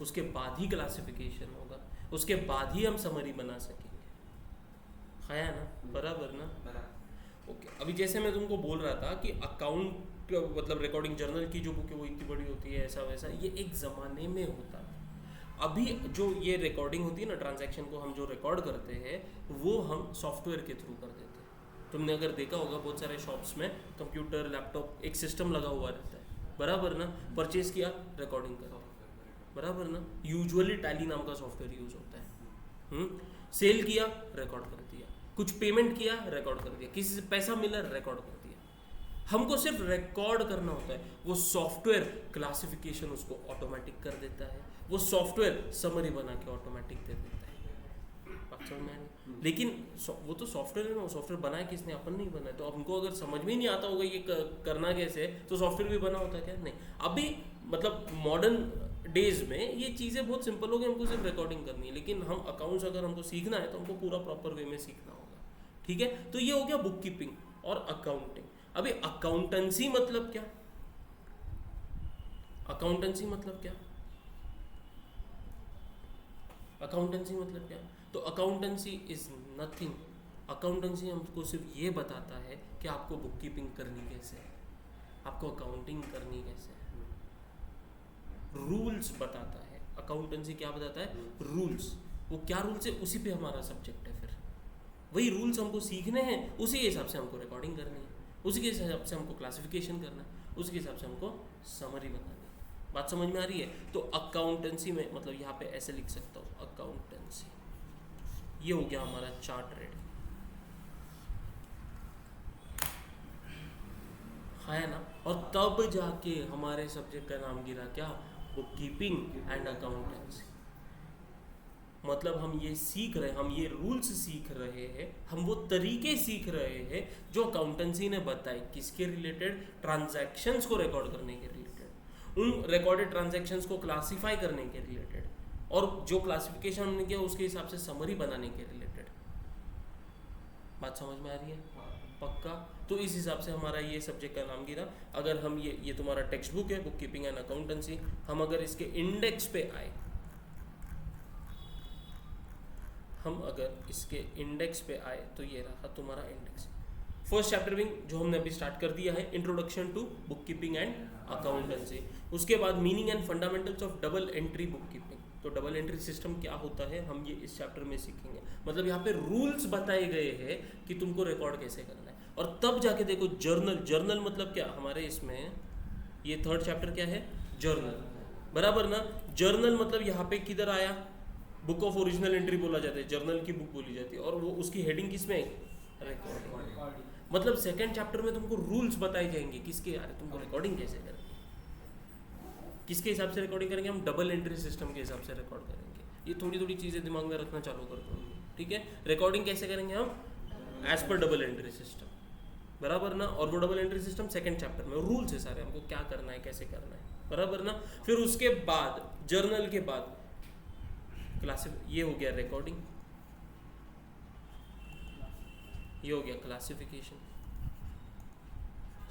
उसके बाद ही क्लासिफिकेशन होगा, उसके बाद ही हम समरी बना सकेंगे। खाया ना? बराबर ना? ओके। अभी जैसे मैं तुमको बोल रहा था कि अकाउंट मतलब रिकॉर्डिंग जर्नल की जो बुक है वो इतनी बड़ी होती है, ऐसा वैसा, ये एक ज़माने में होता है। अभी जो ये रिकॉर्डिंग होती है ना, ट्रांजैक्शन को हम जो रिकॉर्ड करते हैं वो हम सॉफ्टवेयर के थ्रू कर देते हैं। तुमने अगर देखा होगा बहुत सारे शॉप्स में कंप्यूटर लैपटॉप एक सिस्टम लगा हुआ रहता है, बराबर ना, परचेज किया रिकॉर्डिंग करो, बराबर ना, यूजुअली टैली नाम का सॉफ्टवेयर यूज होता है। सेल किया रिकॉर्ड कर दिया, कुछ पेमेंट किया रिकॉर्ड कर दिया, किसी से पैसा मिला रिकॉर्ड कर दिया, हमको सिर्फ रिकॉर्ड करना होता है। वो सॉफ्टवेयर क्लासिफिकेशन उसको ऑटोमेटिक कर देता है, वो सॉफ्टवेयर समरी बना के ऑटोमेटिक दे देता है। बात समझ में आएगी? लेकिन वो तो सॉफ्टवेयर है ना, वो सॉफ्टवेयर बनाया किसने, अपन नहीं बनाया। तो हमको अगर समझ में ही नहीं आता होगा ये करना कैसे है, तो सॉफ्टवेयर भी बना होता है क्या? नहीं। अभी मतलब मॉडर्न डेज में ये चीज़ें बहुत सिंपल हो गई, हमको सिर्फ रिकॉर्डिंग करनी है। लेकिन हम अकाउंट्स अगर हमको सीखना है तो हमको पूरा प्रॉपर वे में सीखना होगा, ठीक है। तो ये हो गया बुक कीपिंग और अकाउंटिंग। अभी अकाउंटेंसी मतलब क्या? अकाउंटेंसी मतलब क्या? अकाउंटेंसी मतलब क्या? तो अकाउंटेंसी इज नथिंग। अकाउंटेंसी हमको सिर्फ ये बताता है कि आपको बुक कीपिंग करनी कैसे है, आपको अकाउंटिंग करनी कैसे है। रूल्स बताता है। अकाउंटेंसी क्या बताता है? रूल्स। वो क्या रूल्स है, उसी पे हमारा सब्जेक्ट है। फिर वही रूल्स हमको सीखने हैं, उसी के हिसाब से हमको रिकॉर्डिंग करनी है, उसी के हिसाब से हमको क्लासिफिकेशन करना है, उसी के हिसाब से हमको समरी बनानी है। बात समझ में आ रही है? तो अकाउंटेंसी में मतलब यहाँ पे ऐसे लिख सकता हूँ, अकाउंटेंसी। ये हो गया हमारा चार्ट रेडी, है ना। और तब जाके हमारे सब्जेक्ट का नाम गिरा क्या? Book keeping and accountancy. मतलब हम ये सीख रहे हैं, हम ये रूल्स सीख रहे हैं, हम वो तरीके सीख रहे हैं जो अकाउंटेंसी ने बताए। किसके रिलेटेड? ट्रांजैक्शंस को रिकॉर्ड करने के रिलेटेड, उन रिकॉर्डेड ट्रांजैक्शंस को क्लासिफाई करने के रिलेटेड, और जो क्लासिफिकेशन हमने किया उसके हिसाब से समरी बनाने के रिलेटेड। बात समझ में आ रही है? पक्का? तो इस हिसाब से हमारा ये सब्जेक्ट का नाम गिरा। अगर हम ये तुम्हारा टेक्स्ट बुक है, बुक कीपिंग एंड अकाउंटेंसी, हम अगर इसके इंडेक्स पे आए, हम अगर इसके इंडेक्स पे आए तो ये रहा तुम्हारा इंडेक्स। फर्स्ट चैप्टर विंग जो हमने अभी स्टार्ट कर दिया है, introduction to book keeping and accountancy. उसके बाद meaning and fundamentals of double entry book keeping. तो डबल एंट्री सिस्टम क्या होता है हम ये इस चैप्टर में सीखेंगे। मतलब यहाँ पे रूल्स बताए गए हैं कि तुमको रिकॉर्ड कैसे करना है। और तब जाके देखो जर्नल। जर्नल मतलब क्या? हमारे इसमें ये थर्ड चैप्टर क्या है? जर्नल, बराबर ना। जर्नल मतलब यहाँ पे किधर आया? बुक ऑफ ओरिजिनल एंट्री बोला जाता है, जर्नल की बुक बोली जाती है। और वो उसकी हेडिंग किसमें है? रिकॉर्डिंग। मतलब सेकंड चैप्टर में तुमको रूल्स बताए जाएंगे किसके? यार तुमको रिकॉर्डिंग कैसे करेंगे, किसके हिसाब से रिकॉर्डिंग करेंगे? हम डबल एंट्री सिस्टम के हिसाब से रिकॉर्ड करेंगे। ये थोड़ी थोड़ी चीज़ें दिमाग में रखना चालू कर दो, ठीक है। रिकॉर्डिंग कैसे करेंगे हम? As per double entry system, बराबर ना। और वो double entry system second chapter में रूल्स है सारे, हमको क्या करना है, कैसे करना है, बराबर ना। फिर उसके बाद जर्नल के बाद ये हो गया रिकॉर्डिंग, ये हो गया क्लासिफिकेशन,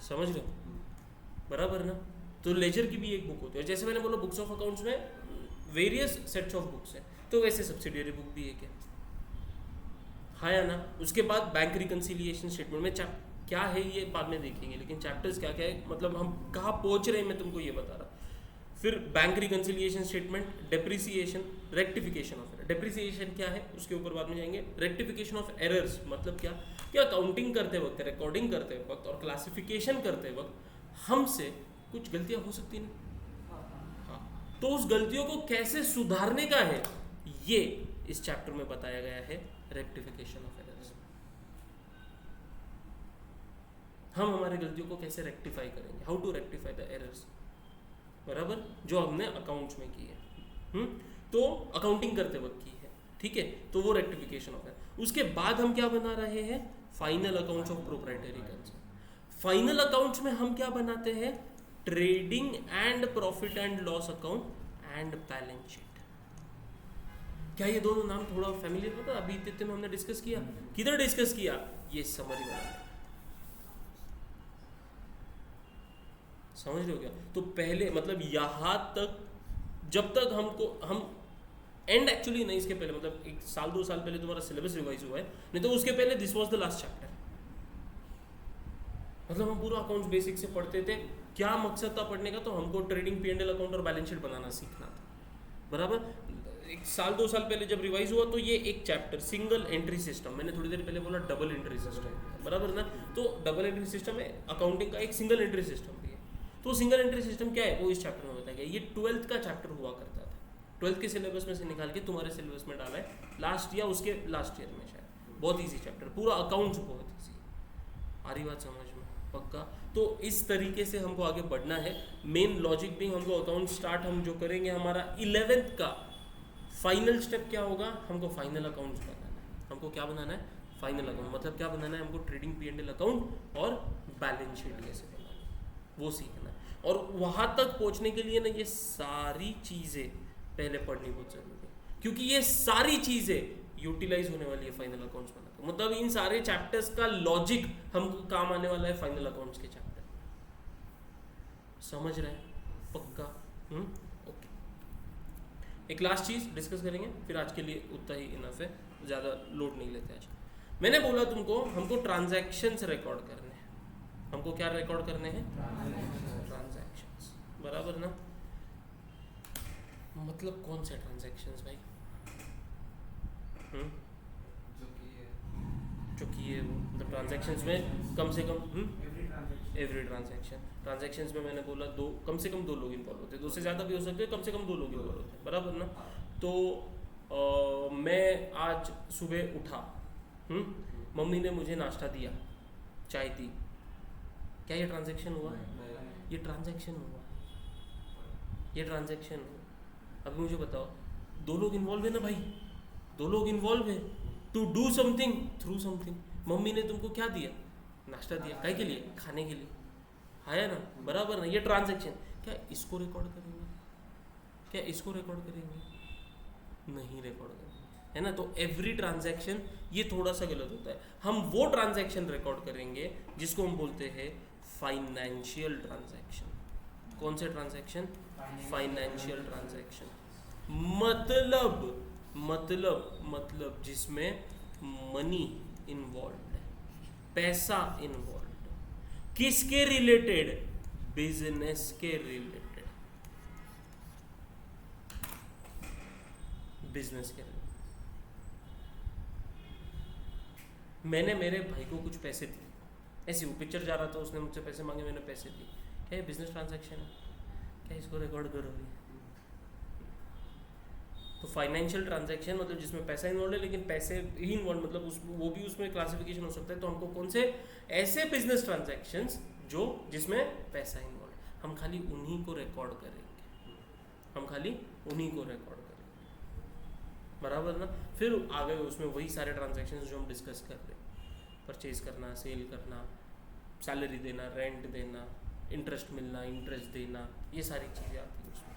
समझ लो, बराबर ना। तो लेजर की भी एक बुक होती है। जैसे मैंने बोला बुक्स ऑफ अकाउंट्स में वेरियस सेट्स ऑफ बुक्स हैं, तो वैसे सब्सिडियरी बुक भी है क्या? हाँ या ना। उसके बाद बैंक रिकंसिलिएशन स्टेटमेंट में क्या है ये बाद में देखेंगे, लेकिन चैप्टर्स क्या क्या है, मतलब हम कहाँ पहुँच रहे हैं मैं तुमको ये बता रहा। फिर bank reconciliation statement, depreciation, rectification of error. Depreciation क्या है उसके ऊपर बाद में जाएंगे। रेक्टिफिकेशन ऑफ एरर्स मतलब क्या? क्या अकाउंटिंग करते वक्त, रिकॉर्डिंग करते वक्त और क्लासिफिकेशन करते वक्त हमसे कुछ गलतियां हो सकती हैं, हाँ, तो उस गलतियों को कैसे सुधारने का है ये इस चैप्टर में बताया गया है। रेक्टिफिकेशन ऑफ एरर्स, हम हमारे गलतियों को कैसे रेक्टिफाई करेंगे, how to rectify the errors, बराबर, जो हमने अकाउंट्स में की है, तो अकाउंटिंग करते वक्त की है, ठीक है। तो वो रेक्टिफिकेशन ऑफ एरर। उसके बाद हम क्या बना रहे हैं? Final accounts of proprietary concern. Final accounts में हम क्या बनाते हैं? Trading and profit and loss account and balance sheet. क्या ये दोनों नाम थोड़ा फैमिलियर होता है? अभी इतने में हमने डिस्कस किया, किधर डिस्कस किया? ये समरी बनाने, समझ रहे हो क्या? तो पहले मतलब यहाँ तक जब तक हम एंड एक्चुअली नहीं, इसके पहले मतलब 1 साल 2 साल पहले तुम्हारा सिलेबस रिवाइज हुआ है, नहीं तो उसके पहले this was the last chapter, मतलब हम पूरा अकाउंट्स बेसिक से पढ़ते थे। क्या मकसद था पढ़ने का? तो हमको ट्रेडिंग P&L अकाउंट और बैलेंस शीट बनाना सीखना था, बराबर। एक साल 2 साल पहले जब रिवाइज हुआ तो ये एक चैप्टर सिंगल एंट्री सिस्टम, मैंने थोड़ी देर पहले बोला डबल एंट्री सिस्टम, बराबर ना। तो डबल एंट्री सिस्टम है अकाउंटिंग का, एक सिंगल एंट्री सिस्टम भी है। तो सिंगल एंट्री सिस्टम क्या है वो इस चैप्टर में बताया गया। ये 12th का चैप्टर हुआ करता था, 12th के सिलेबस में से निकाल के तुम्हारे सिलेबस में डाला है लास्ट या उसके लास्ट ईयर में शायद। बहुत ईजी चैप्टर, पूरा अकाउंट्स बहुत ईजी। आ रही बात समझ में? पक्का। तो इस तरीके से हमको आगे बढ़ना है। मेन लॉजिक भी हमको अकाउंट स्टार्ट हम जो करेंगे, हमारा 11th का फाइनल स्टेप क्या होगा? हमको फाइनल अकाउंट्स बनाना है। हमको क्या बनाना है? Final account. मतलब क्या बनाना है हमको? ट्रेडिंग P&L अकाउंट और बैलेंस शीट कैसे बनाना है वो सीखना है। और वहाँ तक पहुँचने के लिए ना ये सारी चीज़ें पहले पढ़नी बहुत ज़रूरी है, क्योंकि ये सारी चीज़ें यूटिलाइज होने वाली है फाइनल अकाउंट्स बनाते। मतलब इन सारे चैप्टर्स का लॉजिक हमको काम आने वाला है फाइनल अकाउंट्स के चैप्टर। समझ रहे हैं? पक्का। ओके, एक लास्ट चीज़ डिस्कस करेंगे, फिर आज के लिए उतना ही इनफ है, ज़्यादा लोड नहीं लेते आज। मैंने बोला तुमको हमको ट्रांजैक्शंस रिकॉर्ड करने हैं। हमको क्या रिकॉर्ड करने हैं? ट्रांजैक्शंस, बराबर ना। मतलब कौन से ट्रांजैक्शंस भाई? जो किए वो, मतलब ट्रांजैक्शंस में कम से कम एवरी ट्रांजैक्शंस में मैंने बोला दो, कम से कम 2 लोग इन्वॉल्व होते हैं, 2 से ज़्यादा भी हो सकते हैं, कम से कम 2 लोग इन्वॉल्व होते हैं, बराबर ना। तो मैं आज सुबह उठा, मम्मी ने मुझे नाश्ता दिया, चाय दी, क्या ये ट्रांजैक्शन हुआ? ये ट्रांजैक्शन हुआ, ये ट्रांजैक्शन हुआ। अभी मुझे बताओ, 2 लोग इन्वॉल्व है ना भाई, 2 लोग इन्वॉल्व है to do something through something. Mummy ने तुमको क्या दिया? नाश्ता दिया, काय के लिए? खाने के लिए, है ना, बराबर ना। ये ट्रांजैक्शन। क्या इसको रिकॉर्ड करेंगे? क्या इसको रिकॉर्ड करेंगे? नहीं रिकॉर्ड करेंगे, है ना। तो एवरी ट्रांजैक्शन ये थोड़ा सा गलत होता है। हम वो ट्रांजैक्शन रिकॉर्ड करेंगे जिसको हम बोलते हैं फाइनेंशियल ट्रांजैक्शन। कौन से ट्रांजैक्शन? Financial transaction. मतलब जिसमें मनी इन्वॉल्व है, पैसा इन्वॉल्व है। किसके रिलेटेड? बिजनेस के रिलेटेड, बिजनेस के रिलेटेड। मैंने मेरे भाई को कुछ पैसे दिए, ऐसे वो पिक्चर जा रहा था, उसने मुझसे पैसे मांगे, मैंने पैसे दिए, क्या ये बिजनेस ट्रांजैक्शन है? क्या इसको रिकॉर्ड करोगे? तो फाइनेंशियल ट्रांजैक्शन मतलब जिसमें पैसा इन्वॉल्व है, लेकिन पैसे ही इन्वॉल्व, मतलब वो भी उसमें क्लासिफिकेशन हो सकता है। तो हमको कौन से ऐसे बिजनेस ट्रांजैक्शंस जो जिसमें पैसा इन्वॉल्व, हम खाली उन्हीं को रिकॉर्ड करेंगे, हम खाली उन्हीं को रिकॉर्ड करेंगे, बराबर ना। फिर आ गए उसमें वही सारे ट्रांजैक्शंस जो हम डिस्कस कर रहे हैं, परचेज करना, सेल करना, सैलरी देना, रेंट देना, इंटरेस्ट मिलना, इंटरेस्ट देना, ये सारी चीज़ें आती हैं उसमें।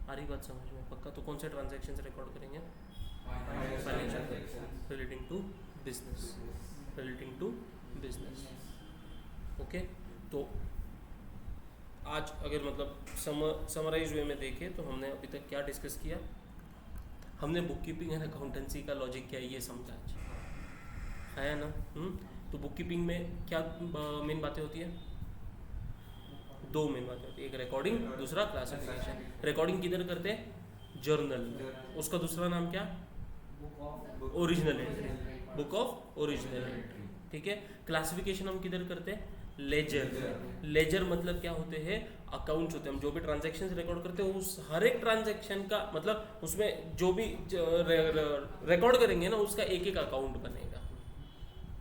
आ रही बात समझ में? पक्का। तो कौन से ट्रांजैक्शंस रिकॉर्ड करेंगे? Financial, relating to business, relating to business. Okay, तो आज अगर मतलब समराइज वे में देखें तो हमने अभी तक क्या डिस्कस किया? हमने बुक कीपिंग एंड अकाउंटेंसी का लॉजिक क्या है ये समझा आज, है ना। तो बुक कीपिंग में क्या मेन बातें होती है? 2 मेन बातें होती है, एक रिकॉर्डिंग, दूसरा क्लासिफिकेशन। रिकॉर्डिंग किधर करते हैं? जर्नल में। उसका दूसरा नाम क्या? Original entry, book of original entry, ठीक है। क्लासिफिकेशन हम किधर करते हैं? लेजर। लेजर मतलब क्या होते हैं? अकाउंट्स होते हैं। हम जो भी ट्रांजैक्शंस रिकॉर्ड करते हैं उस हर एक ट्रांजैक्शन का मतलब उसमें जो भी रिकॉर्ड करेंगे ना उसका एक एक अकाउंट बनेगा,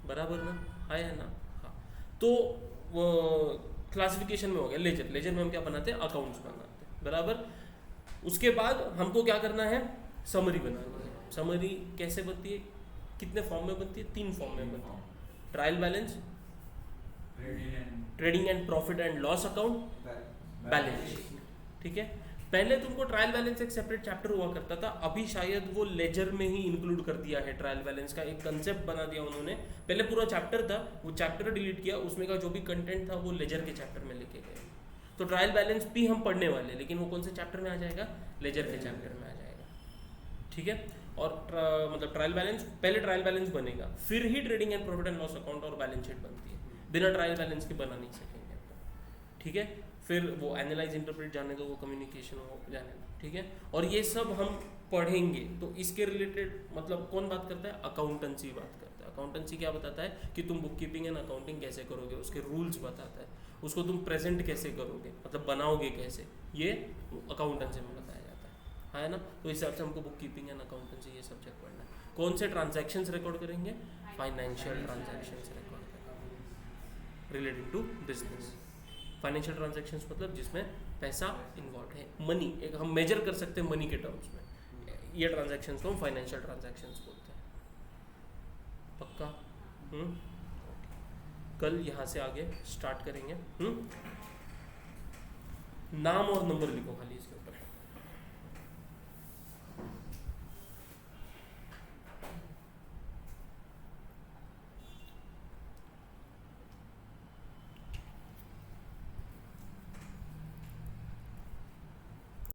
बराबर ना, है ना। हाँ, तो वो क्लासिफिकेशन में हो गया लेजर। लेजर में हम क्या बनाते हैं? अकाउंट्स बनाते हैं, बराबर। उसके बाद हमको क्या करना है? समरी बनानी है। समरी कैसे बनती है? कितने फॉर्म में बनती है? 3 फॉर्म में बनती है। Trial balance, trading and profit and loss account, balance sheet, ठीक है। पहले तुमको ट्रायल बैलेंस एक सेपरेट चैप्टर हुआ करता था, अभी शायद वो लेजर में ही इंक्लूड कर दिया है। ट्रायल बैलेंस का एक कंसेप्ट बना दिया उन्होंने। पहले पूरा चैप्टर था, वो चैप्टर डिलीट किया, उसमें का जो भी कंटेंट था वो लेजर के चैप्टर में लेके गए। तो ट्रायल बैलेंस भी हम पढ़ने वाले हैं, लेकिन वो कौन से चैप्टर में आ जाएगा? लेजर के चैप्टर में आ जाएगा, ठीक है। और मतलब ट्रायल बैलेंस, पहले ट्रायल बैलेंस बनेगा, फिर ही trading and profit and loss account और बैलेंस शीट बनती है। बिना ट्रायल बैलेंस के बना नहीं सकेंगे अपन, ठीक है। फिर वो एनालाइज इंटरप्रेट जाने दो, वो कम्युनिकेशन हो जाने दो, ठीक है। और ये सब हम पढ़ेंगे तो इसके रिलेटेड मतलब कौन बात करता है, अकाउंटेंसी बात करता है। अकाउंटेंसी क्या बताता है कि तुम बुक कीपिंग एंड अकाउंटिंग कैसे करोगे, उसके रूल्स बताता है, उसको तुम प्रेजेंट कैसे करोगे, मतलब बनाओगे कैसे, ये अकाउंटेंसी में बताया जाता है ना। तो इस हिसाब से हमको बुक कीपिंग एंड अकाउंटेंसी ये सब्जेक्ट पढ़ना है। कौन से ट्रांजैक्शंस रिकॉर्ड करेंगे, फाइनेंशियल ट्रांजैक्शंस रिकॉर्ड करेंगे related to business. Financial transactions मतलब जिसमें पैसा इन्वॉल्व है, मनी, एक हम मेजर कर सकते हैं मनी के टर्म्स में, ये ट्रांजैक्शंस को हम फाइनेंशियल ट्रांजैक्शंस बोलते हैं। पक्का? कल यहाँ से आगे स्टार्ट करेंगे। नाम और नंबर लिखो खाली इसके ऊपर।